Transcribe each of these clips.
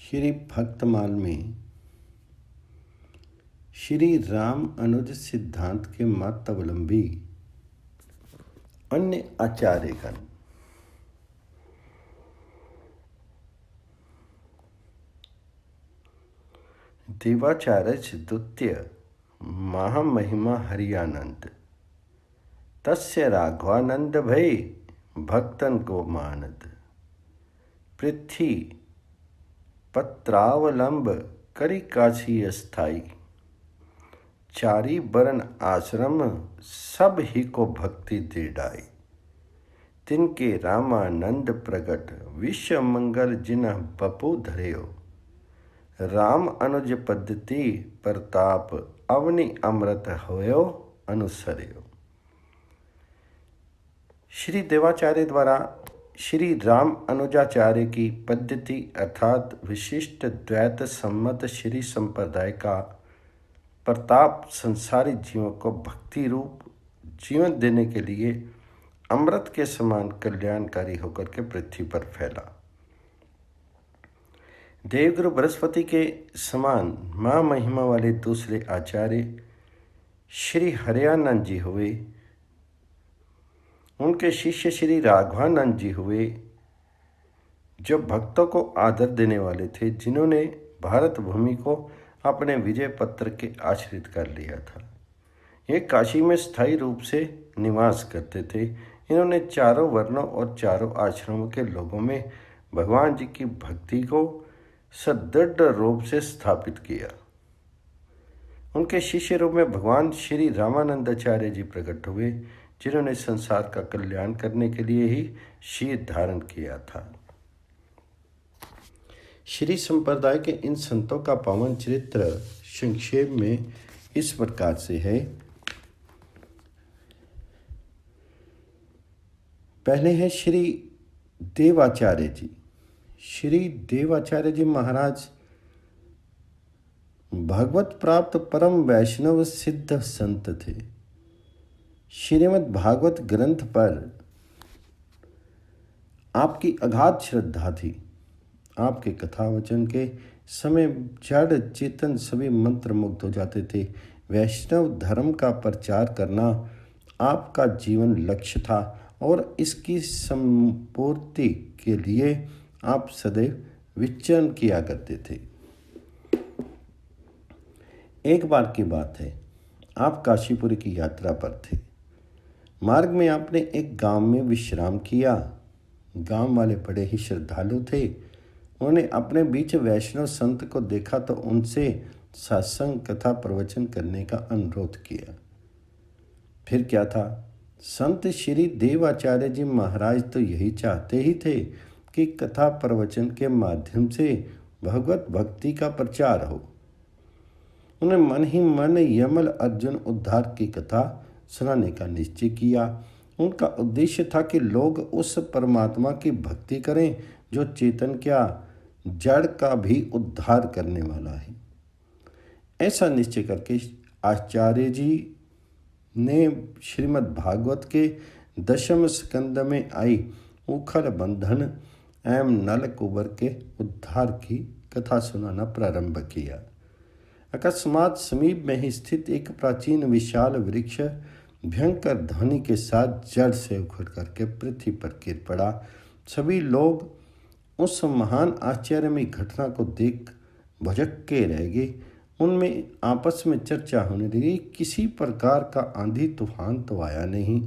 श्री भक्तमाल में श्री राम अनुज सिद्धांत के मतावलंबी अन्य आचार्यगण देवाचार्य द्वितीय महामहिमा हरियानंद तस्य राघवानंद भय भक्तन को मानद पृथ्वी पत्रावलंब करी काशी अस्थाई चारी बरन आश्रम सब ही को भक्ति दे डाई तिनके रामानंद प्रगट विश्व मंगल जिन्ह बपू धरेयो राम अनुज पद्धति प्रताप अवनि अमृत होयो अनुसर्यो। श्री देवाचार्य द्वारा श्री राम अनुजाचार्य की पद्धति अर्थात विशिष्ट द्वैत सम्मत श्री संप्रदाय का प्रताप संसारी जीवों को भक्ति रूप जीवन देने के लिए अमृत के समान कल्याणकारी होकर के पृथ्वी पर फैला। देवगुरु बृहस्पति के समान महामहिमा वाले दूसरे आचार्य श्री हरियानंद जी हुए। उनके शिष्य श्री राघवानंद जी हुए, जो भक्तों को आदर देने वाले थे, जिन्होंने भारत भूमि को अपने विजय पत्र के आश्रित कर लिया था। ये काशी में स्थायी रूप से निवास करते थे। इन्होंने चारों वर्णों और चारों आश्रमों के लोगों में भगवान जी की भक्ति को सदृढ़ रूप से स्थापित किया। उनके शिष्य रूप में भगवान श्री रामानंदाचार्य जी प्रकट हुए, जिन्होंने संसार का कल्याण करने के लिए ही शीर धारण किया था। श्री संप्रदाय के इन संतों का पावन चरित्र संक्षेप में इस प्रकार से है। पहले है श्री देवाचार्य जी। श्री देवाचार्य जी महाराज भगवत प्राप्त परम वैष्णव सिद्ध संत थे। श्रीमद् भागवत ग्रंथ पर आपकी अगाध श्रद्धा थी। आपके कथावचन के समय जड़ चेतन सभी मंत्र मुग्ध हो जाते थे। वैष्णव धर्म का प्रचार करना आपका जीवन लक्ष्य था और इसकी संपूर्ति के लिए आप सदैव विचरण किया करते थे। एक बार की बात है, आप काशीपुर की यात्रा पर थे। मार्ग में आपने एक गांव में विश्राम किया। गांव वाले बड़े ही श्रद्धालु थे। उन्होंने अपने बीच वैष्णव संत को देखा तो उनसे सत्संग कथा प्रवचन करने का अनुरोध किया। फिर क्या था, संत श्री देवाचार्य जी महाराज तो यही चाहते ही थे कि कथा प्रवचन के माध्यम से भगवत भक्ति का प्रचार हो। उन्हें मन ही मन यमल अर्जुन उद्धार की कथा सुनाने का निश्चय किया। उनका उद्देश्य था कि लोग उस परमात्मा की भक्ति करें जो चेतन क्या जड़ का भी उद्धार करने वाला है। ऐसा निश्चय करके आचार्य जी ने श्रीमद् भागवत के दशम स्कंद में आई उखल बंधन एवं नल कुबर के उद्धार की कथा सुनाना प्रारंभ किया। अकस्मात समीप में ही स्थित एक प्राचीन विशाल वृक्ष भयंकर ध्वनि के साथ जड़ से उखड़ करके पृथ्वी पर गिर पड़ा। सभी लोग उस महान आश्चर्यमय घटना को देख भुजक्के रह गए। उनमें आपस में चर्चा होने लगी, किसी प्रकार का आंधी तूफान तो आया नहीं,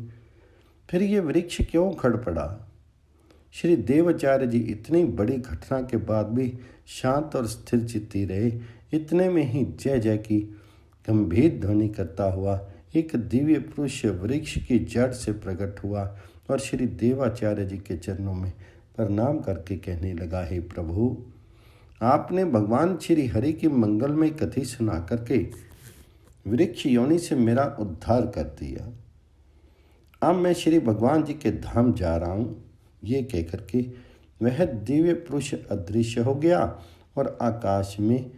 फिर ये वृक्ष क्यों उखड़ पड़ा। श्री देवाचार्य जी इतनी बड़ी घटना के बाद भी शांत और स्थिर चित्ती रहे। इतने में ही जय जय की गंभीर ध्वनि करता हुआ एक दिव्य पुरुष वृक्ष की जड़ से प्रकट हुआ और श्री देवाचार्य जी के चरणों में प्रणाम करके कहने लगा, हे प्रभु, आपने भगवान श्री हरि की मंगलमय कथी सुना करके वृक्ष योनि से मेरा उद्धार कर दिया। अब मैं श्री भगवान जी के धाम जा रहा हूँ। ये कह करके वह दिव्य पुरुष अदृश्य हो गया और आकाश में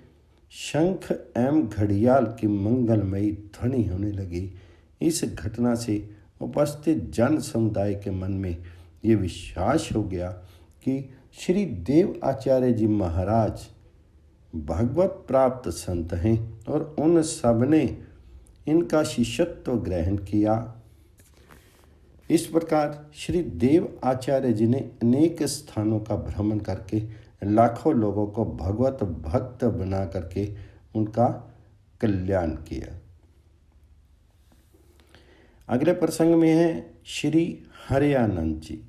शंख एवं घड़ियाल की मंगलमयी ध्वनि होने लगी। इस घटना से उपस्थित जन समुदाय के मन में ये विश्वास हो गया कि श्री देव आचार्य जी महाराज भगवत प्राप्त संत हैं और उन सब ने इनका शिष्यत्व ग्रहण किया। इस प्रकार श्री देव आचार्य जी ने अनेक स्थानों का भ्रमण करके लाखों लोगों को भगवत भक्त बना करके उनका कल्याण किया। अगले प्रसंग में है श्री हरियानंद जी।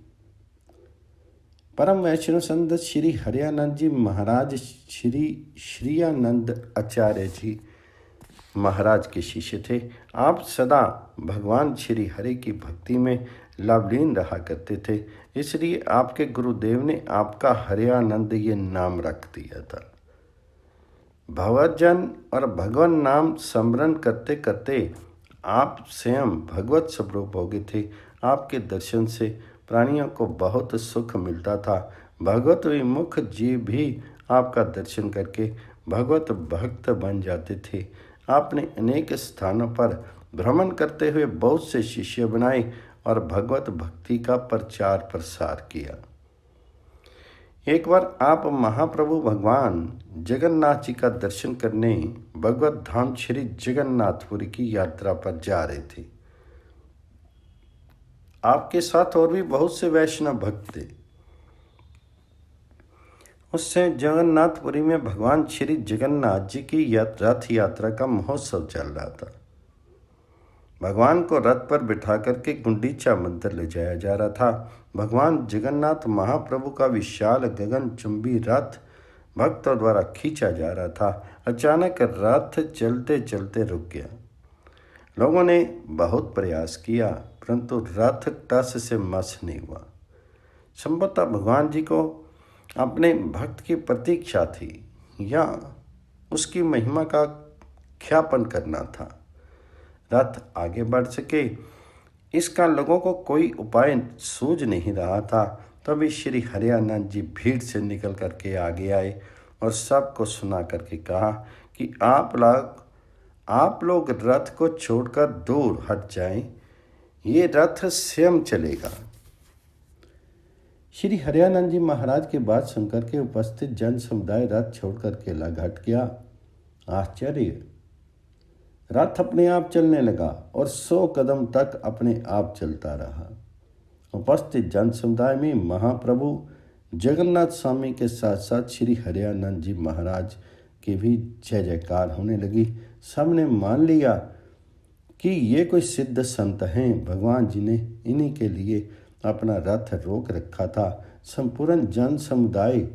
परम वैष्णव संत श्री हरियानंद जी महाराज श्री श्रीयानंद आचार्य जी महाराज के शिष्य थे। आप सदा भगवान श्री हरि की भक्ति में लवलीन रहा करते थे, इसलिए आपके गुरुदेव ने आपका हरियानंद ये नाम रख दिया था। भगवतजन और भगवान नाम स्मरण करते करते आप स्वयं भगवत स्वरूप हो गए थे। आपके दर्शन से प्राणियों को बहुत सुख मिलता था। भगवत विमुख जीव भी आपका दर्शन करके भगवत भक्त बन जाते थे। आपने अनेक स्थानों पर भ्रमण करते हुए बहुत से शिष्य बनाए और भगवत भक्ति का प्रचार प्रसार किया। एक बार आप महाप्रभु भगवान जगन्नाथ जी का दर्शन करने भगवत धाम श्री जगन्नाथपुरी की यात्रा पर जा रहे थे। आपके साथ और भी बहुत से वैष्णव भक्त थे। उससे जगन्नाथपुरी में भगवान श्री जगन्नाथ जी की रथ यात्रा का महोत्सव चल रहा था। भगवान को रथ पर बिठा करके गुंडीचा मंदिर ले जाया जा रहा था। भगवान जगन्नाथ महाप्रभु का विशाल गगनचुंबी रथ भक्तों द्वारा खींचा जा रहा था। अचानक रथ चलते चलते रुक गया। लोगों ने बहुत प्रयास किया परंतु रथ टस से मस नहीं हुआ। संभवतः भगवान जी को अपने भक्त की प्रतीक्षा थी या उसकी महिमा का ख्यापन करना था। रथ आगे बढ़ सके इसका लोगों को कोई उपाय सूझ नहीं रहा था। तभी श्री हरियानंद जी भीड़ से निकल करके आगे आए और सबको सुना करके कहा कि आप लोग रथ को छोड़कर दूर हट जाएं, ये रथ स्वयं चलेगा। श्री हरियानंद जी महाराज की बात सुनकर के उपस्थित जन समुदाय रथ छोड़कर के हट गया। आश्चर्य, रथ अपने आप चलने लगा और 100 कदम तक अपने आप चलता रहा। उपस्थित जन समुदाय में महाप्रभु जगन्नाथ स्वामी के साथ साथ श्री हरियानंद जी महाराज की भी जय जयकार होने लगी। सबने मान लिया कि ये कोई सिद्ध संत हैं। भगवान जी ने इन्हीं के लिए अपना रथ रोक रखा था। संपूर्ण जन समुदाय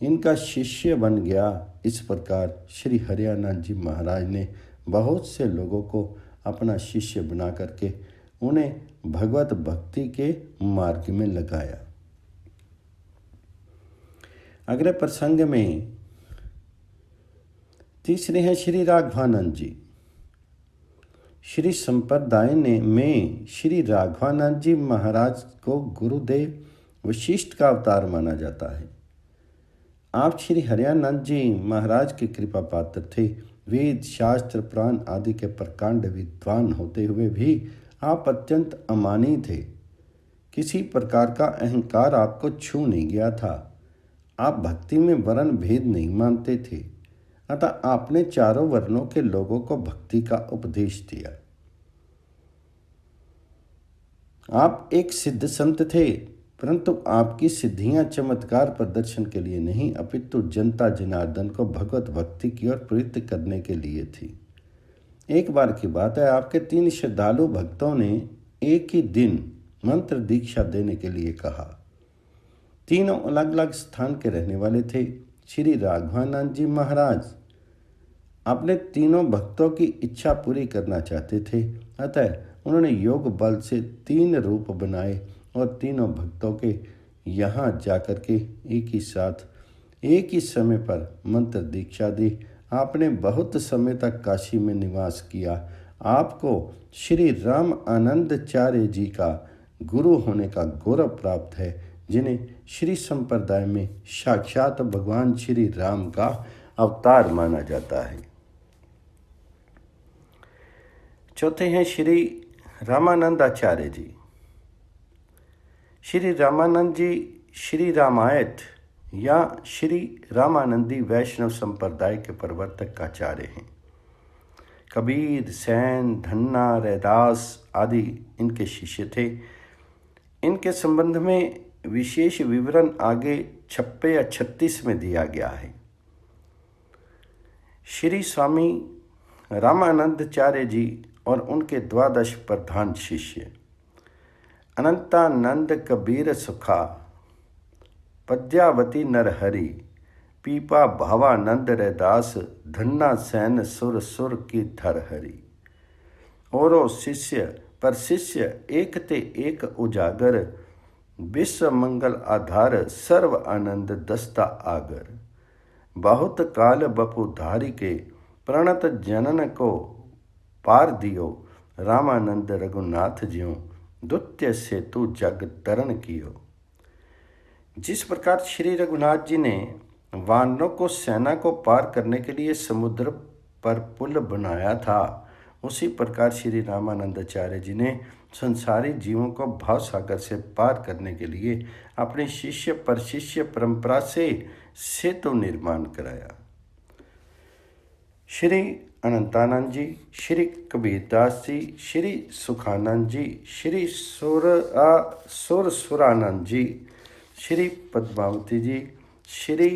इनका शिष्य बन गया। इस प्रकार श्री हरियानंद जी महाराज ने बहुत से लोगों को अपना शिष्य बना करके उन्हें भगवत भक्ति के मार्ग में लगाया। अगले प्रसंग में तीसरे हैं श्री राघवानंद जी। श्री संप्रदाय में श्री राघवानंद जी महाराज को गुरुदेव वशिष्ठ का अवतार माना जाता है। आप श्री हरियानंद जी महाराज के कृपा पात्र थे। वेद शास्त्र पुराण आदि के प्रकांड विद्वान होते हुए भी आप अत्यंत अमानी थे। किसी प्रकार का अहंकार आपको छू नहीं गया था। आप भक्ति में वर्ण भेद नहीं मानते थे, अतः आपने चारों वर्णों के लोगों को भक्ति का उपदेश दिया। आप एक सिद्ध संत थे, परंतु आपकी सिद्धियां चमत्कार प्रदर्शन के लिए नहीं अपितु जनता जनार्दन को भगवत भक्ति की ओर प्रेरित करने के लिए थी। एक बार की बात है, आपके 3 श्रद्धालु भक्तों ने एक ही दिन मंत्र दीक्षा देने के लिए कहा। तीनों अलग अलग स्थान के रहने वाले थे। श्री राघवानंद जी महाराज अपने तीनों भक्तों की इच्छा पूरी करना चाहते थे, अतः उन्होंने योग बल से 3 रूप बनाए और तीनों भक्तों के यहाँ जाकर के एक ही साथ एक ही समय पर मंत्र दीक्षा दी। आपने बहुत समय तक काशी में निवास किया। आपको श्री राम आनंदाचार्य जी का गुरु होने का गौरव प्राप्त है, जिन्हें श्री संप्रदाय में साक्षात भगवान श्री राम का अवतार माना जाता है। चौथे हैं श्री रामानंदाचार्य जी। श्री रामानंद जी श्री रामायण या श्री रामानंदी वैष्णव संप्रदाय के प्रवर्तक आचार्य हैं। कबीर, सैन, धन्ना, रैदास आदि इनके शिष्य थे। इनके संबंध में विशेष विवरण आगे 56 या 36 में दिया गया है। श्री स्वामी रामानंदाचार्य जी और उनके 12 प्रधान शिष्य अनंतानंद, कबीर सुखा, पद्यावती नरहरि, पीपा भावानंद, रैदास, धन्ना, सैन, सुर सुर की धरहरि। औरो शिष्य पर शिष्य एक ते एक उजागर, विश्व मंगल आधार, सर्व आनंद दस्ता आगर। बहुत काल बपुधारी के, प्रणत जनन को पार दियो, रामानंद रघुनाथ ज्यों, द्वितीय सेतु जग तरण कियो। जिस प्रकार श्री रघुनाथ जी ने वानरों को सेना को पार करने के लिए समुद्र पर पुल बनाया था, उसी प्रकार श्री रामानंदाचार्य जी ने संसारी जीवों को भाव सागर से पार करने के लिए अपने शिष्य पर शिष्य परंपरा से सेतु निर्माण कराया। श्री अनंतानंद जी, श्री कबीरदास जी, श्री सुखानंद जी, श्री सुरसुरानंद जी, श्री पद्मावती जी, श्री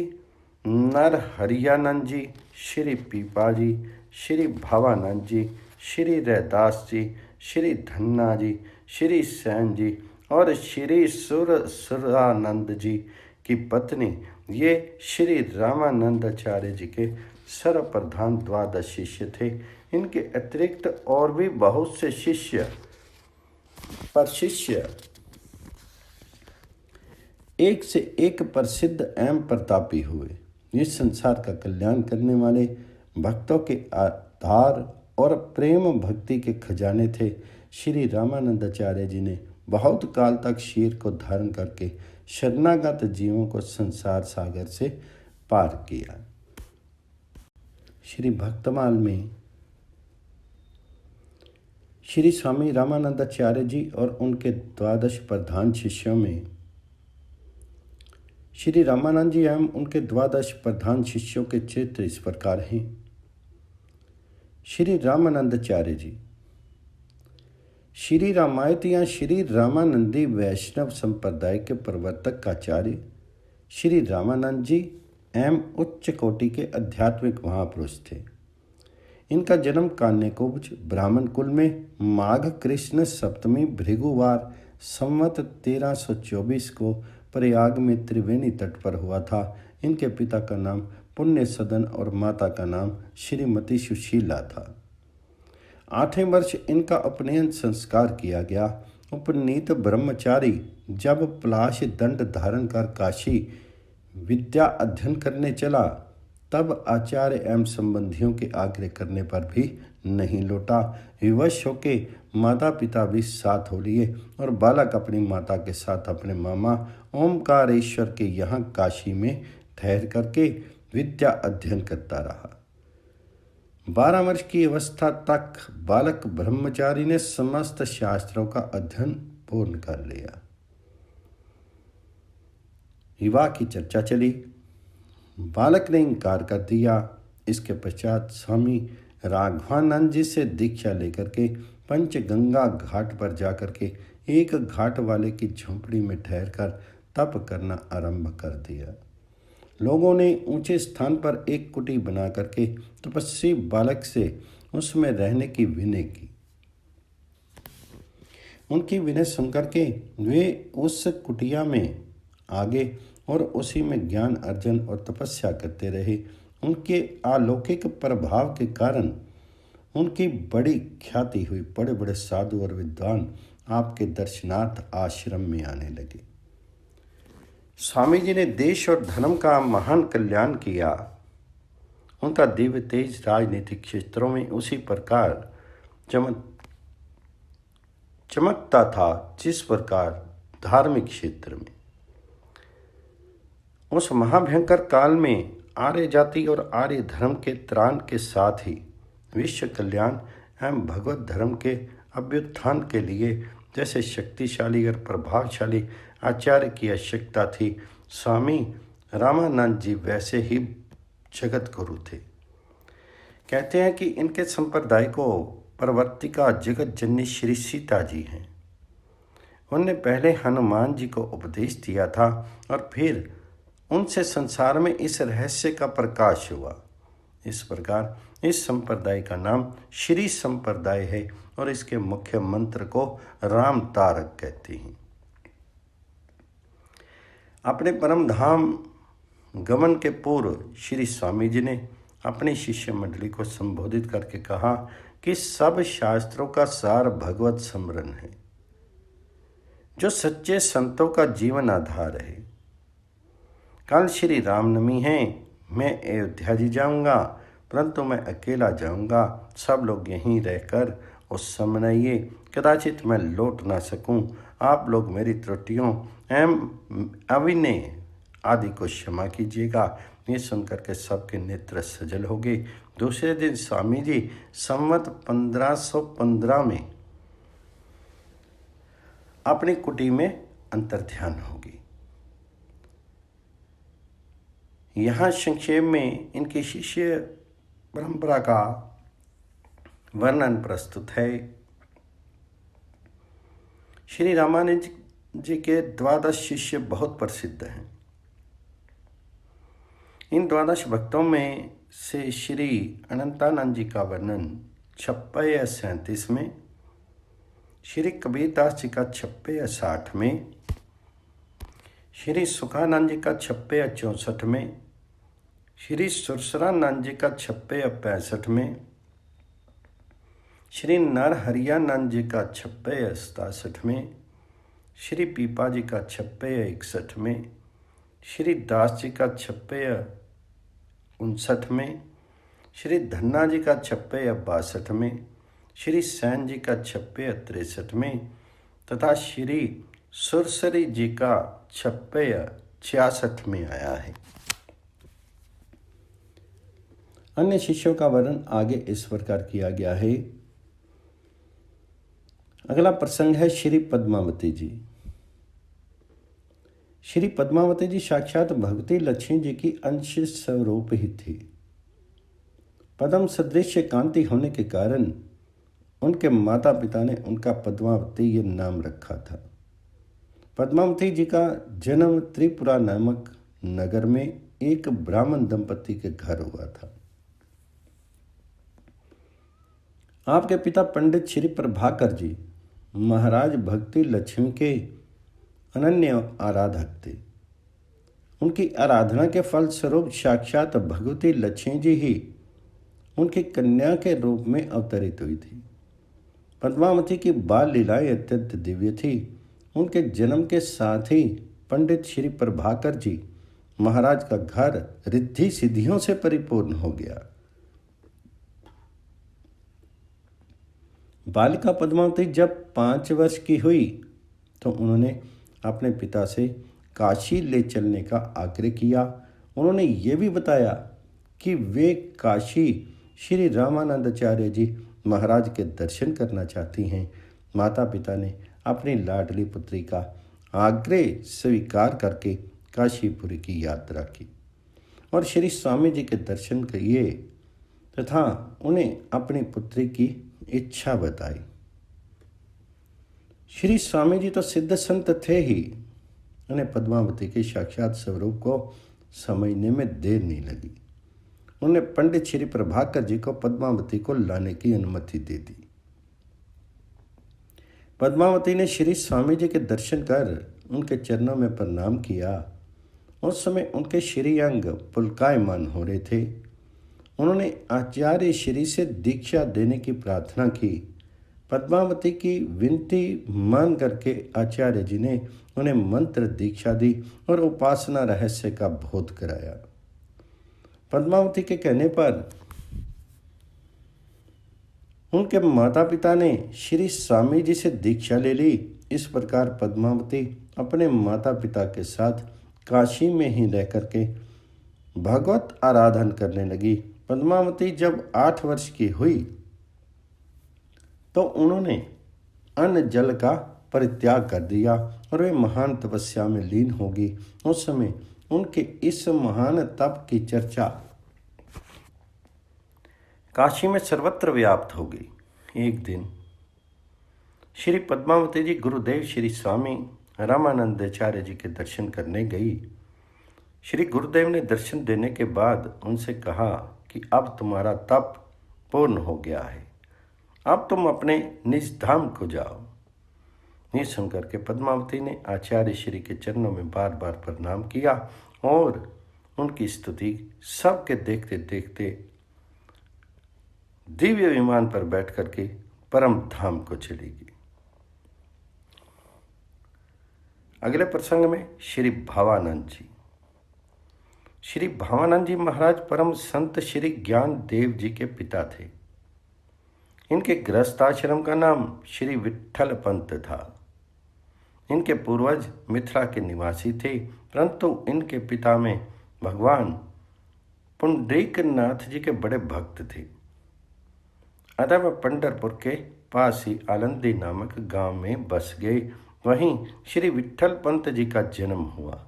नरहरियानंद जी, श्री पीपा जी, श्री भावानंद जी, श्री रैदास जी, श्री धन्ना जी, श्री सैन जी और श्री सुरसुरानंद जी की पत्नी, ये श्री रामानंदाचार्य जी के सर्वप्रधान 12 शिष्य थे। इनके अतिरिक्त और भी बहुत से शिष्य पर शिष्य एक से एक प्रसिद्ध एवं प्रतापी हुए। ये संसार का कल्याण करने वाले भक्तों के आधार और प्रेम भक्ति के खजाने थे। श्री रामानंदाचार्य जी ने बहुत काल तक शीर को धारण करके शरणागत जीवों को संसार सागर से पार किया। श्री भक्तमाल में श्री स्वामी रामानंदाचार्य जी और उनके 12 प्रधान शिष्यों में श्री रामानंद जी एवं उनके 12 प्रधान शिष्यों के चरित्र इस प्रकार हैं। श्री रामानंदाचार्य जी श्री रामायत या श्री रामानंदी वैष्णव संप्रदाय के प्रवर्तक आचार्य श्री रामानंद जी एवं उच्च कोटि के आध्यात्मिक महापुरुष थे। इनका जन्म कान्यकुब्ज ब्राह्मण कुल में माघ कृष्ण सप्तमी भृगुवार संवत 1324 को प्रयाग में त्रिवेणी तट पर हुआ था। इनके पिता का नाम पुण्य सदन और माता का नाम श्रीमती सुशीला था। 8वें वर्ष इनका उपनयन संस्कार किया गया। उपनीत ब्रह्मचारी जब पलाश दंड धारण कर काशी विद्या अध्ययन करने चला, तब आचार्य एवं संबंधियों के आग्रह करने पर भी नहीं लौटा। विवश होके माता पिता भी साथ हो लिए और बालक अपनी माता के साथ अपने मामा ओमकारेश्वर के यहाँ काशी में ठहर करके विद्या अध्ययन करता रहा। 12 वर्ष की अवस्था तक बालक ब्रह्मचारी ने समस्त शास्त्रों का अध्ययन पूर्ण कर लिया। विवाह की चर्चा चली। बालक ने इनकार कर दिया। इसके पश्चात स्वामी राघवानंद जी से दीक्षा लेकर के पंचगंगा घाट पर जाकर के एक घाट वाले की झोंपड़ी में ठहरकर तप करना आरंभ कर दिया। लोगों ने ऊंचे स्थान पर एक कुटी बना करके तपस्वी बालक से उसमें रहने की विनय की। उनकी विनय सुनकर के वे उस कुटिया में आगे और उसी में ज्ञान अर्जन और तपस्या करते रहे। उनके अलौकिक प्रभाव के कारण उनकी बड़ी ख्याति हुई। बड़े बड़े साधु और विद्वान आपके दर्शनार्थ आश्रम में आने लगे। स्वामी जी ने देश और धर्म का महान कल्याण किया। उनका दिव्य तेज राजनीतिक क्षेत्रों में उसी प्रकार चमकता था जिस प्रकार धार्मिक क्षेत्र में। उस महाभयंकर काल में आर्य जाति और आर्य धर्म के त्राण के साथ ही विश्व कल्याण एवं भगवत धर्म के अभ्युत्थान के लिए जैसे शक्तिशाली और प्रभावशाली आचार्य की आवश्यकता थी, स्वामी रामानंद जी वैसे ही जगत गुरु थे। कहते हैं कि इनके संप्रदाय को प्रवर्तिका जगत जननी श्री सीता जी हैं। उनने पहले हनुमान जी को उपदेश दिया था और फिर उनसे संसार में इस रहस्य का प्रकाश हुआ। इस प्रकार इस संप्रदाय का नाम श्री संप्रदाय है और इसके मुख्य मंत्र को राम तारक कहते हैं। अपने परम धाम गमन के पूर्व श्री स्वामी जी ने अपनी शिष्य मंडली को संबोधित करके कहा कि सब शास्त्रों का सार भगवत स्मरण है, जो सच्चे संतों का जीवन आधार है। कल श्री रामनवमी है, मैं अयोध्या जी जाऊंगा, परंतु मैं अकेला जाऊंगा। सब लोग यहीं रहकर उत्सव मनाइए। कदाचित मैं लौट ना सकूं। आप लोग मेरी त्रुटियों एवं अविनय आदि को क्षमा कीजिएगा। ये सुनकर के सबके नेत्र सजल हो गए। दूसरे दिन स्वामी जी संवत 1515 में अपनी कुटी में अंतर्ध्यान होगी। यहाँ संक्षेप में इनकी शिष्य परंपरा का वर्णन प्रस्तुत है। श्री रामानंद जी के 12 शिष्य बहुत प्रसिद्ध हैं। इन 12 भक्तों में से श्री अनंतानंद जी का वर्णन 56-37 में, श्री कबीरदास जी का 56-60 में, श्री सुखानंद जी का 56-64 में, श्री सुरसरानंद जी का 56-65 में, श्री नरहरियानंद जी का 56-67 में, श्री पीपा जी का 56-61 में, श्री दास जी का 56-59 में, श्री धन्ना जी का 56-62 में, श्री सैन जी का 56-63 में तथा श्री सुरसरी जी का 56-66 में आया है। अन्य शिष्यों का वर्णन आगे इस प्रकार किया गया है। अगला प्रसंग है श्री पद्मावती जी। श्री पद्मावती जी साक्षात भगवती लक्ष्मी जी की अंश स्वरूप ही थी। पद्म सदृश कांति होने के कारण उनके माता पिता ने उनका पद्मावती ये नाम रखा था। पद्मावती जी का जन्म त्रिपुरा नामक नगर में एक ब्राह्मण दंपति के घर हुआ था। आपके पिता पंडित श्री प्रभाकर जी महाराज भक्ति लक्ष्मी के अनन्य आराधक थे। उनकी आराधना के फलस्वरूप साक्षात भगवती लक्ष्मी जी ही उनकी कन्या के रूप में अवतरित हुई थी। पद्मावती की बाल लीलाएं अत्यंत दिव्य थी। उनके जन्म के साथ ही पंडित श्री प्रभाकर जी महाराज का घर रिद्धि सिद्धियों से परिपूर्ण हो गया। बालिका पद्मावती जब 5 वर्ष की हुई तो उन्होंने अपने पिता से काशी ले चलने का आग्रह किया। उन्होंने ये भी बताया कि वे काशी श्री रामानंदाचार्य जी महाराज के दर्शन करना चाहती हैं। माता पिता ने अपनी लाडली पुत्री का आग्रह स्वीकार करके काशीपुरी की यात्रा की और श्री स्वामी जी के दर्शन किए तथा उन्हें अपनी पुत्री की इच्छा बताई। श्री स्वामी जी तो सिद्ध संत थे ही, उन्हें पद्मावती के साक्षात स्वरूप को समझने में देर नहीं लगी। उन्होंने पंडित श्री प्रभाकर जी को पद्मावती को लाने की अनुमति दे दी। पद्मावती ने श्री स्वामी जी के दर्शन कर उनके चरणों में प्रणाम किया। उस समय उनके श्री अंग पुलकायमान हो रहे थे। उन्होंने आचार्य श्री से दीक्षा देने की प्रार्थना की। पद्मावती की विनती मान करके आचार्य जी ने उन्हें मंत्र दीक्षा दी और उपासना रहस्य का बोध कराया। पद्मावती के कहने पर उनके माता पिता ने श्री स्वामी जी से दीक्षा ले ली। इस प्रकार पद्मावती अपने माता पिता के साथ काशी में ही रह करके भगवत आराधन करने लगी। पद्मावती जब 8 वर्ष की हुई तो उन्होंने अन्न जल का परित्याग कर दिया और वे महान तपस्या में लीन होगी। उस समय उनके इस महान तप की चर्चा काशी में सर्वत्र व्याप्त हो गई। एक दिन श्री पद्मावती जी गुरुदेव श्री स्वामी रामानंदाचार्य जी के दर्शन करने गई। श्री गुरुदेव ने दर्शन देने के बाद उनसे कहा कि अब तुम्हारा तप पूर्ण हो गया है, अब तुम अपने निज धाम को जाओ। ये सुनकर के पद्मावती ने आचार्य श्री के चरणों में बार बार प्रणाम किया और उनकी स्तुति सबके देखते देखते दिव्य विमान पर बैठ करके परम धाम को चली गई। अगले प्रसंग में श्री भावानंद जी। श्री भावानंद जी महाराज परम संत श्री ज्ञान देव जी के पिता थे। इनके गृहस्थ आश्रम का नाम श्री विट्ठल पंत था। इनके पूर्वज मिथिला के निवासी थे, परंतु इनके पिता में भगवान पुंडरीक नाथ जी के बड़े भक्त थे। अतः वह पंढरपुर के पास ही आलंदी नामक गांव में बस गए। वहीं श्री विट्ठल पंत जी का जन्म हुआ,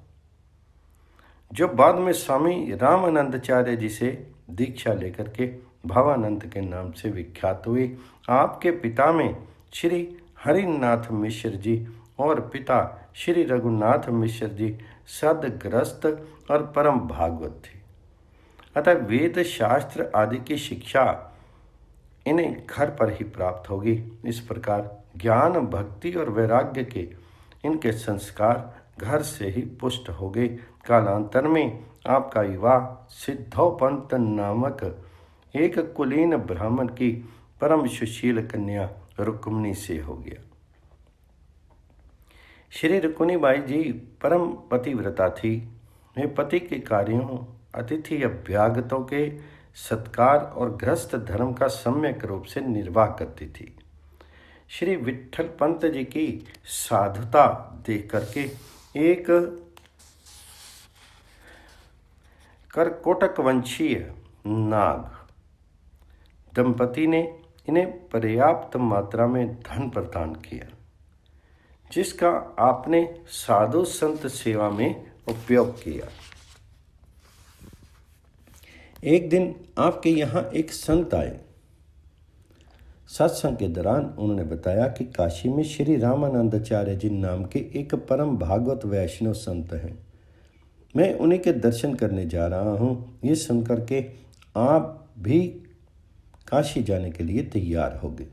जो बाद में स्वामी रामानंदाचार्य जी से दीक्षा लेकर के भावानंद के नाम से विख्यात हुए। आपके पिता में श्री हरिनाथ मिश्र जी और पिता श्री रघुनाथ मिश्र जी सदग्रस्त और परम भागवत थे। अतः वेद शास्त्र आदि की शिक्षा इन्हें घर पर ही प्राप्त होगी। इस प्रकार ज्ञान, भक्ति और वैराग्य के इनके संस्कार घर से ही पुष्ट हो गए। कालांतर में आपका विवाह सिद्धोपंत नामक एक कुलीन ब्राह्मण की परम सुशील कन्या रुक्मिणी से हो गया। श्री रुक्मिणी बाई जी परम पतिव्रता थी। वे पति के कार्यों, अतिथि अभ्यागतों के सत्कार और गृहस्थ धर्म का सम्यक रूप से निर्वाह करती थी। श्री विट्ठल पंत जी की साधुता देख करके एक करकोटक वंशीय नाग दंपति ने इन्हें पर्याप्त मात्रा में धन प्रदान किया, जिसका आपने साधु संत सेवा में उपयोग किया। एक दिन आपके यहाँ एक संत आए। सत्संग के दौरान उन्होंने बताया कि काशी में श्री रामानंदाचार्य जी नाम के एक परम भागवत वैष्णव संत हैं। मैं उन्हीं के दर्शन करने जा रहा हूँ। ये सुनकर के आप भी काशी जाने के लिए तैयार हो गए।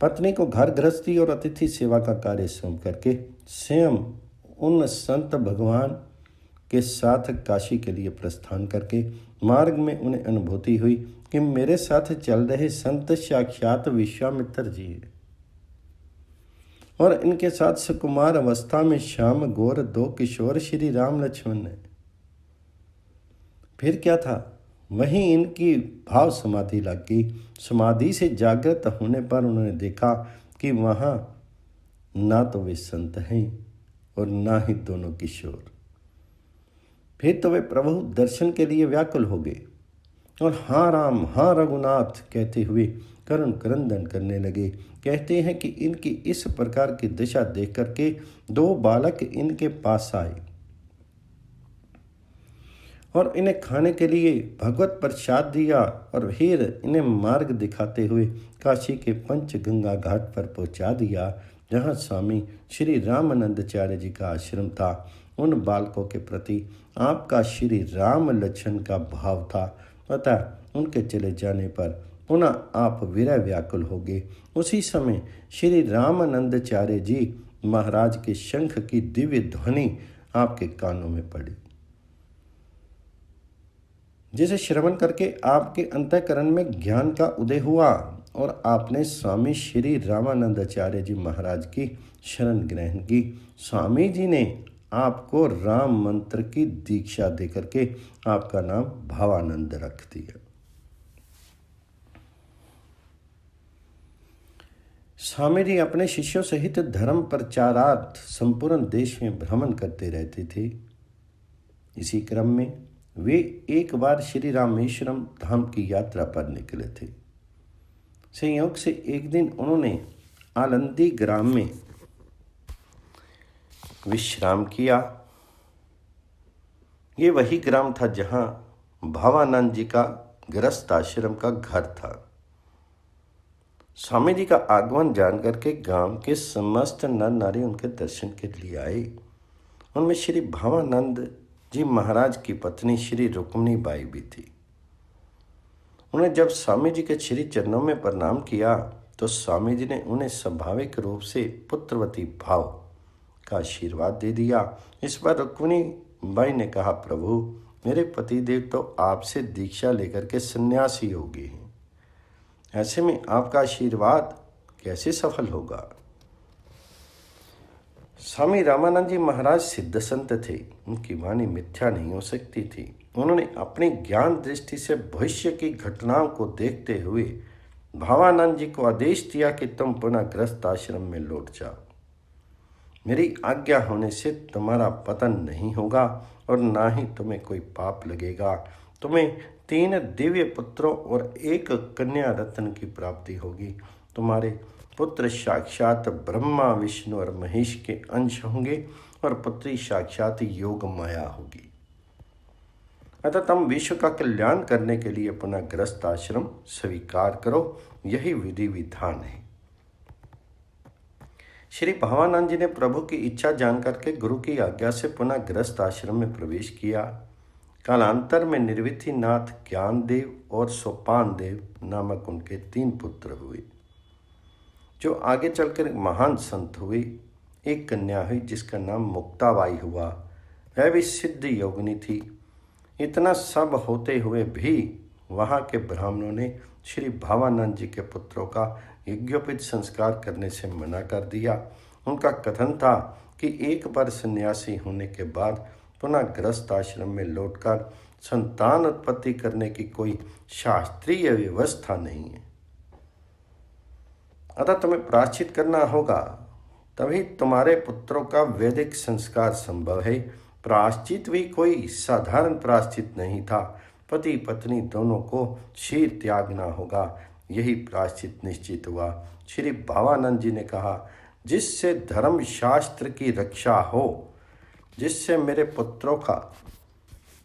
पत्नी को घर गृहस्थी और अतिथि सेवा का कार्य सौंप करके स्वयं उन संत भगवान के साथ काशी के लिए प्रस्थान करके मार्ग में उन्हें अनुभूति हुई कि मेरे साथ चल रहे संत साक्षात विश्वामित्र जी हैं और इनके साथ सुकुमार अवस्था में श्याम गौर दो किशोर श्री राम लक्ष्मण है। फिर क्या था, वहीं इनकी भाव समाधि लग गई। समाधि से जागृत होने पर उन्होंने देखा कि वहाँ ना तो वे संत हैं और ना ही दोनों किशोर। फिर तो वे प्रभु दर्शन के लिए व्याकुल हो गए और हाँ राम हाँ रघुनाथ कहते हुए करुण क्रंदन करने लगे। कहते हैं कि इनकी इस प्रकार की दिशा देख करके दो बालक इनके पास आए और इन्हें खाने के लिए भगवत प्रसाद दिया और फिर इन्हें मार्ग दिखाते हुए काशी के पंचगंगा घाट पर पहुंचा दिया, जहां स्वामी श्री रामानंदाचार्य जी का आश्रम था। उन बालकों के प्रति आपका श्री राम लक्ष्मण का भाव था। अतः उनके चले जाने पर पुनः आप विरह व्याकुल हो गए। उसी समय श्री रामानंदाचार्य जी महाराज के शंख की दिव्य ध्वनि आपके कानों में पड़ी, जिसे श्रवण करके आपके अंतःकरण में ज्ञान का उदय हुआ और आपने स्वामी श्री रामानंदाचार्य जी महाराज की शरण ग्रहण की। स्वामी जी ने आपको राम मंत्र की दीक्षा देकर के आपका नाम भावानंद रख दिया। स्वामी जी अपने शिष्यों सहित धर्म प्रचारार्थ संपूर्ण देश में भ्रमण करते रहते थे। इसी क्रम में वे एक बार श्री रामेश्वरम धाम की यात्रा पर निकले थे। संयोग से एक दिन उन्होंने आलंदी ग्राम में विश्राम किया। ये वही ग्राम था जहाँ भावानंद जी का गृहस्थ आश्रम का घर था। स्वामी जी का आगमन जानकर के गांव के समस्त नर नारी उनके दर्शन के लिए आए। उनमें श्री भावानंद जी महाराज की पत्नी श्री रुक्मिणी बाई भी थी। उन्हें जब स्वामी जी के श्री चरणों में प्रणाम किया तो स्वामी जी ने उन्हें स्वाभाविक रूप से पुत्रवती भाव का आशीर्वाद दे दिया। इस पर रुक्मिणी बाई ने कहा, प्रभु मेरे पतिदेव तो आपसे दीक्षा लेकर के सन्यासी हो गए हैं, ऐसे में आपका आशीर्वाद कैसे सफल होगा। स्वामी रामानंद जी महाराज सिद्ध संत थे, उनकी वाणी मिथ्या नहीं हो सकती थी। उन्होंने अपनी ज्ञान दृष्टि से भविष्य की घटनाओं को देखते हुए भावानंद जी को आदेश दिया कि तुम पुनः गृहस्थ आश्रम में लौट जाओ। मेरी आज्ञा होने से तुम्हारा पतन नहीं होगा और ना ही तुम्हें कोई पाप लगेगा। तुम्हें 3 दिव्य पुत्रों और 1 कन्या रत्न की प्राप्ति होगी। तुम्हारे पुत्र साक्षात ब्रह्मा विष्णु और महेश के अंश होंगे और पुत्री साक्षात योग माया होगी। अतः तुम विश्व का कल्याण करने के लिए अपना गृहस्थ आश्रम स्वीकार करो, यही विधि विधान है। श्री भावानंद जी ने प्रभु की इच्छा जानकर के गुरु की आज्ञा से पुनः गृहस्थ आश्रम में प्रवेश किया। कालांतर में निर्विथिनाथ, ज्ञानदेव और सोपान देव नामक उनके 3 पुत्र हुए, जो आगे चलकर महान संत हुए। एक कन्या हुई जिसका नाम मुक्ताबाई हुआ, वह भी सिद्ध योगिनी थी। इतना सब होते हुए भी वहाँ के ब्राह्मणों ने श्री भावानंद जी के पुत्रों का यज्ञोपवीत संस्कार करने से मना कर दिया। उनका कथन था कि एक बार सन्यासी होने के बाद पुनः गृहस्थ आश्रम में लौटकर संतान उत्पत्ति करने की कोई शास्त्रीय व्यवस्था नहीं है। अतः तुम्हें प्रायश्चित करना होगा, तभी तुम्हारे पुत्रों का वैदिक संस्कार संभव है। प्रायश्चित भी कोई साधारण प्रायश्चित नहीं था। पति पत्नी दोनों को शीर त्यागना होगा, यही प्रायश्चित निश्चित हुआ। श्री भावानंद जी ने कहा, जिससे धर्म शास्त्र की रक्षा हो, जिससे मेरे पुत्रों का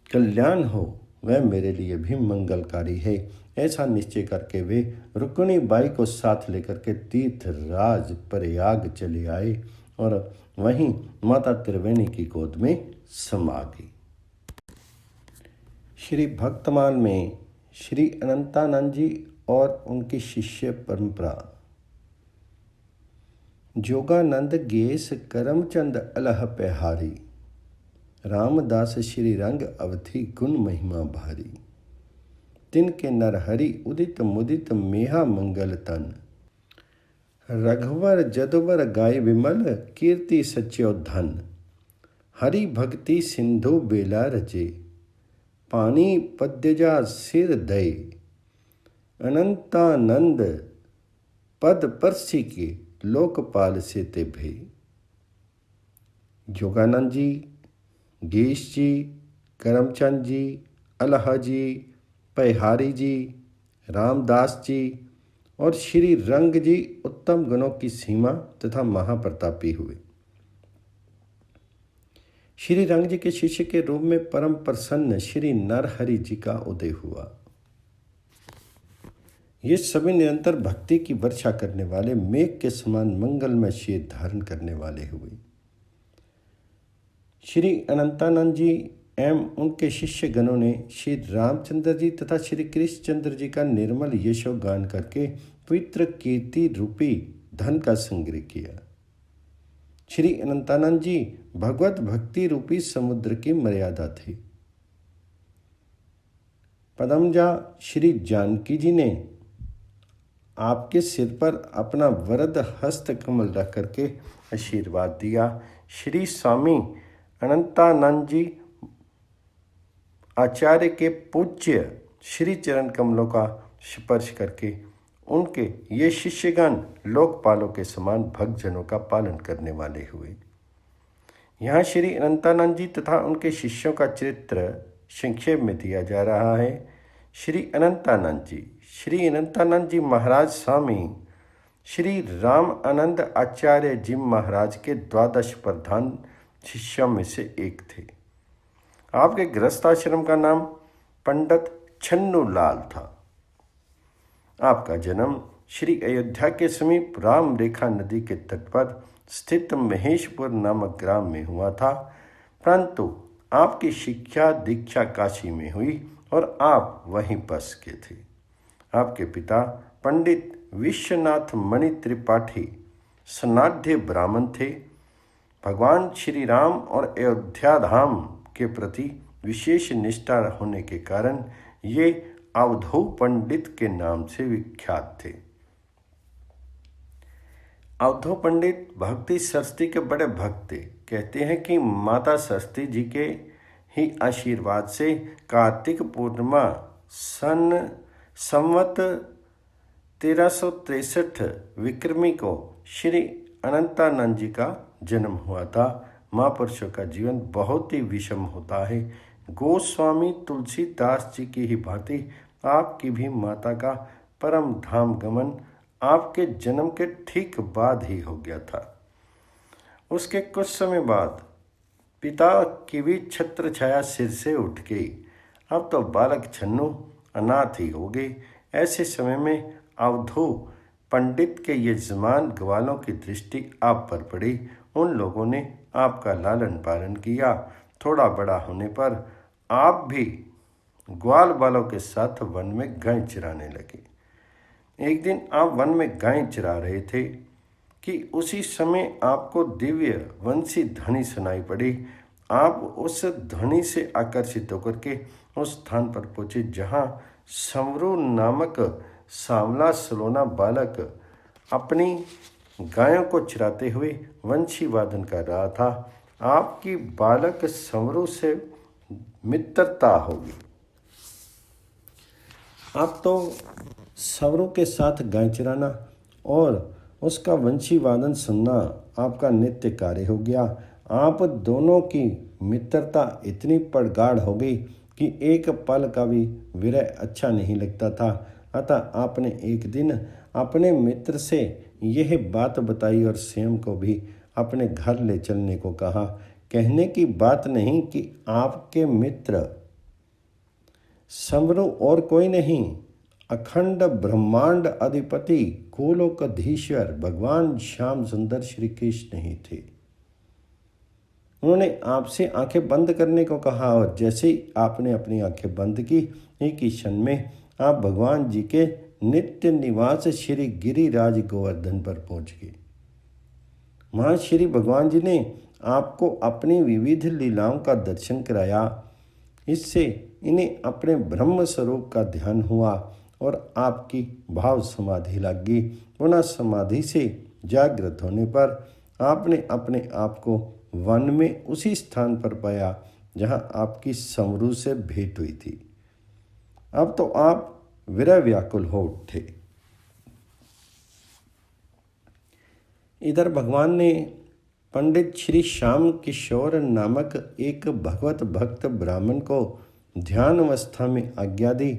कल्याण हो, वह मेरे लिए भी मंगलकारी है। ऐसा निश्चय करके वे रुक्मिणी बाई को साथ लेकर के तीर्थराज प्रयाग चले आए और वहीं माता त्रिवेणी की गोद में समा गई। श्री भक्तमाल में श्री अनंतानंद जी और उनकी शिष्य परंपरा। जोगानंद गेस करमचंद अलह पेहारी, रामदास श्री रंग अवधि गुण महिमा भारी। तिनके नरहरि उदित मुदित मेहा मंगल तन, रघुवर जदुवर गाय विमल कीर्ति सच्यो धन। हरि भक्ति सिंधु बेला रचे, पानी पद्यजा सिर दय। अनंतानंद पद परसी के, लोकपाल से ते भे। जोगानंद जी, गेश जी, करमचंद जी, अलहा जी, पेहारी जी, रामदास जी और श्री रंग जी उत्तम गुणों की सीमा तथा महाप्रतापी हुए। श्री रंग जी के शिष्य के रूप में परम प्रसन्न श्री नरहरि जी का उदय हुआ। ये सभी निरंतर भक्ति की वर्षा करने वाले, मेघ के समान मंगलमय शीर धारण करने वाले हुए। श्री अनंतानंद जी एवं उनके शिष्य गणों ने श्री रामचंद्र जी तथा श्री कृष्णचंद्र जी का निर्मल यशो गान करके पवित्र कीर्ति रूपी धन का संग्रह किया। श्री अनंतानंद जी भगवत भक्ति रूपी समुद्र की मर्यादा थे। पदमजा श्री जानकी जी ने आपके सिर पर अपना वरद हस्त कमल रख करके आशीर्वाद दिया। श्री स्वामी अनंतानंद जी आचार्य के पूज्य श्री चरण कमलों का स्पर्श करके उनके ये शिष्यगण लोकपालों के समान भक्तजनों का पालन करने वाले हुए। यहाँ श्री अनंतानंद जी तथा उनके शिष्यों का चरित्र संक्षेप में दिया जा रहा है। श्री अनंतानंद जी महाराज स्वामी श्री राम आनंद आचार्य जी महाराज के 12 प्रधान शिष्यों में से एक थे। आपके गृहस्थाश्रम का नाम पंडित छन्नू लाल था। आपका जन्म श्री अयोध्या के समीप राम रेखा नदी के तट पर स्थित महेशपुर नामक ग्राम में हुआ था, परंतु आपकी शिक्षा दीक्षा काशी में हुई और आप वहीं बस के थे। आपके पिता पंडित विश्वनाथ मणि त्रिपाठी सनाढ़ ब्राह्मण थे। भगवान श्री राम और अयोध्या धाम के प्रति विशेष निष्ठा होने के कारण ये अवधू पंडित के नाम से विख्यात थे। अवधू पंडित भक्ति सरस्वती के बड़े भक्त थे। कहते हैं कि माता सरस्वती जी के ही आशीर्वाद से कार्तिक पूर्णिमा संवत 1363 विक्रमी को श्री अनंतानंद जी का जन्म हुआ था। महापुरुषों का जीवन बहुत ही विषम होता है। गोस्वामी तुलसीदास जी की ही भांति आपकी भी माता का परम धाम गमन आपके जन्म के ठीक बाद ही हो गया था। उसके कुछ समय बाद पिता की भी छत्र छाया सिर से उठ गई। अब तो बालक छन्नू अनाथ ही हो गए। ऐसे समय में अवधू पंडित के यजमान ग्वालों की दृष्टि आप पर पड़ी। उन लोगों ने आपका लालन पालन किया। थोड़ा बड़ा होने पर आप भी ग्वाल बालों के साथ वन में गाय चराने लगे। एक दिन आप वन में गाय चरा रहे थे कि उसी समय आपको दिव्य वंशी ध्वनि सुनाई पड़ी। आप उस ध्वनि से आकर्षित होकर के उस स्थान पर पहुंचे जहां समरू नामक सांवला सलोना बालक अपनी गायों को चराते हुए वंशी वादन कर रहा था। आपकी बालक समरू से मित्रता होगी। आप तो समरू के साथ गाय चराना और उसका वंशी वादन सुनना आपका नित्य कार्य हो गया। आप दोनों की मित्रता इतनी प्रगाढ़ हो गई कि एक पल का भी विरह अच्छा नहीं लगता था। अतः आपने एक दिन अपने मित्र से यह बात बताई और स्वयं को भी अपने घर ले चलने को कहा। कहने की बात नहीं कि आपके मित्र समरू और कोई नहीं, अखंड ब्रह्मांड अधिपति गोलोकधीश्वर भगवान श्याम सुंदर श्री कृष्ण ही थे। उन्होंने आपसे आंखें बंद करने को कहा और जैसे ही आपने अपनी आंखें बंद की, एक ही क्षण में आप भगवान जी के नित्य निवास श्री गिरिराज गोवर्धन पर पहुंच गए। वहाँ श्री भगवान जी ने आपको अपनी विविध लीलाओं का दर्शन कराया। इससे इन्हें अपने ब्रह्म स्वरूप का ध्यान हुआ और आपकी भाव समाधि लग गई। पुनः समाधि से जागृत होने पर आपने अपने आप को वन में उसी स्थान पर पाया जहाँ आपकी समरू से भेंट हुई थी। अब तो आप विरह व्याकुल हो उठे। इधर भगवान ने पंडित श्री श्याम किशोर नामक एक भगवत भक्त ब्राह्मण को ध्यान अवस्था में आज्ञा दी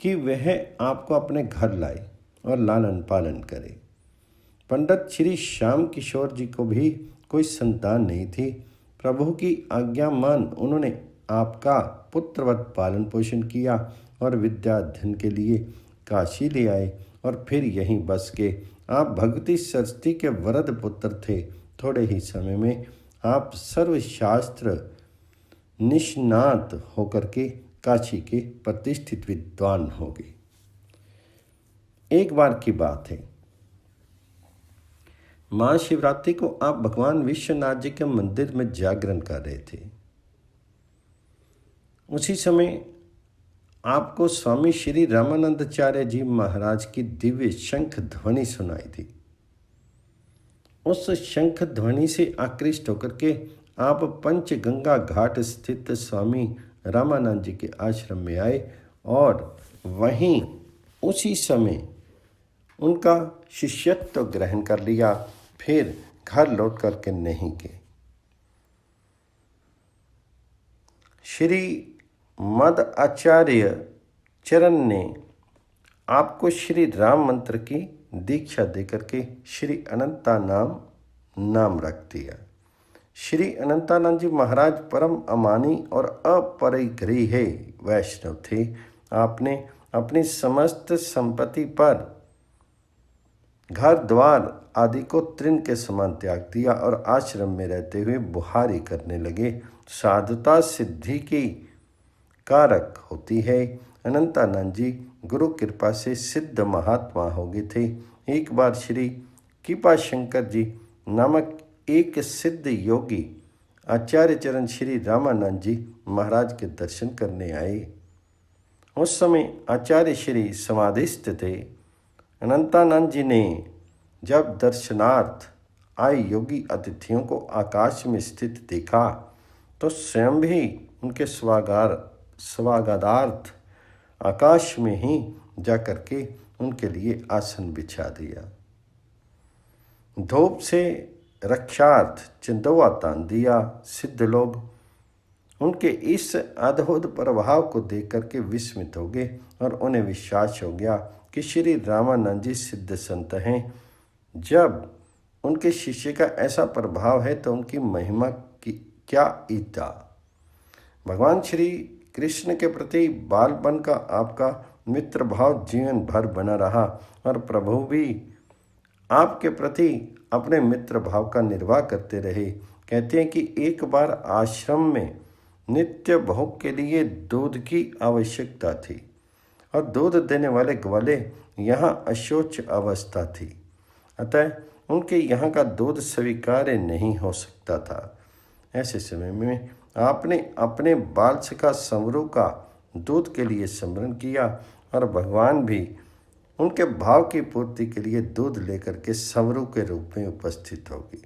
कि वह आपको अपने घर लाए और लालन पालन करे। पंडित श्री श्याम किशोर जी को भी कोई संतान नहीं थी। प्रभु की आज्ञा मान उन्होंने आपका पुत्रवत पालन पोषण किया और विद्या अध्ययन के लिए काशी ले आए और फिर यहीं बस के। आप भगवती सरस्वती के वरद पुत्र थे। थोड़े ही समय में आप सर्वशास्त्र निष्णात होकर के काशी के प्रतिष्ठित विद्वान हो गए। एक बार की बात है, महाशिवरात्रि को आप भगवान विश्वनाथ जी के मंदिर में जागरण कर रहे थे। उसी समय आपको स्वामी श्री रामानंदाचार्य जी महाराज की दिव्य शंख ध्वनि सुनाई थी। उस शंख ध्वनि से आकृष्ट होकर के आप पंचगंगा घाट स्थित स्वामी रामानंद जी के आश्रम में आए और वहीं उसी समय उनका शिष्यत्व ग्रहण कर लिया। फिर घर लौट करके नहीं गए। श्री मद आचार्य चरण ने आपको श्री राम मंत्र की दीक्षा देकर के श्री अनंता नाम रख दिया। श्री अनंतानंद जी महाराज परम अमानी और अपरिग्रही वैष्णव थे। आपने अपनी समस्त संपत्ति पर घर द्वार आदि को तृण के समान त्याग दिया और आश्रम में रहते हुए बुहारी करने लगे। साधुता सिद्धि की कारक होती है। अनंतानंद जी गुरु कृपा से सिद्ध महात्मा हो गए थे। एक बार श्री कृपा शंकर जी नामक एक सिद्ध योगी आचार्य चरण श्री रामानंद जी महाराज के दर्शन करने आए। उस समय आचार्य श्री समाधिस्थ थे। अनंतानंद जी ने जब दर्शनार्थ आए योगी अतिथियों को आकाश में स्थित देखा तो स्वयं भी उनके स्वागतार्थ आकाश में ही जाकर के उनके लिए आसन बिछा दिया। धूप से रक्षार्थ चिंदवा तान दिया। सिद्ध लोग उनके इस अद्भुत प्रभाव को देख करके विस्मित हो गए और उन्हें विश्वास हो गया कि श्री रामानंद जी सिद्ध संत हैं। जब उनके शिष्य का ऐसा प्रभाव है तो उनकी महिमा की क्या इता। भगवान श्री कृष्ण के प्रति बालपन का आपका मित्र भाव जीवन भर बना रहा और प्रभु भी आपके प्रति अपने मित्र भाव का निर्वाह करते रहे। कहते हैं कि एक बार आश्रम में नित्य भोग के लिए दूध की आवश्यकता थी और दूध देने वाले ग्वाले यहाँ अशौच अवस्था थी, अतः उनके यहाँ का दूध स्वीकार्य नहीं हो सकता था। ऐसे समय में आपने अपने बाल सखा संवरू का दूध के लिए स्मरण किया और भगवान भी उनके भाव की पूर्ति के लिए दूध लेकर के संवरू के रूप में उपस्थित होगी।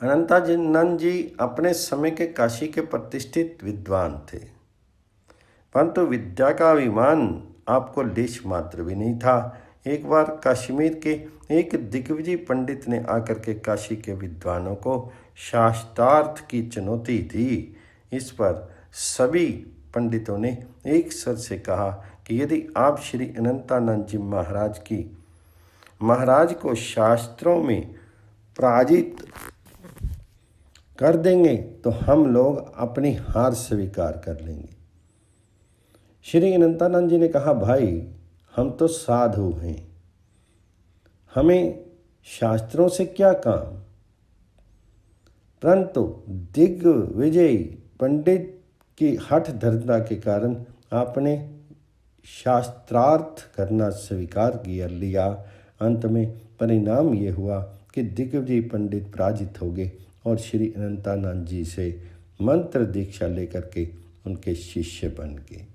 अनंतानंद जी अपने समय के काशी के प्रतिष्ठित विद्वान थे, परंतु विद्या का अभिमान आपको लेश मात्र भी नहीं था। एक बार कश्मीर के एक दिग्विजयी पंडित ने आकर के काशी के विद्वानों को शास्त्रार्थ की चुनौती दी। इस पर सभी पंडितों ने एक स्वर से कहा कि यदि आप श्री अनंतानंद जी महाराज को शास्त्रों में पराजित कर देंगे तो हम लोग अपनी हार स्वीकार कर लेंगे। श्री अनंतानंद जी ने कहा, भाई हम तो साधु हैं, हमें शास्त्रों से क्या काम। परंतु दिग्विजयी पंडित की हठ धर्मता के कारण आपने शास्त्रार्थ करना स्वीकार कर लिया। अंत में परिणाम ये हुआ कि दिग्विजयी पंडित पराजित हो गए और श्री अनंतानंद जी से मंत्र दीक्षा लेकर के उनके शिष्य बन गए।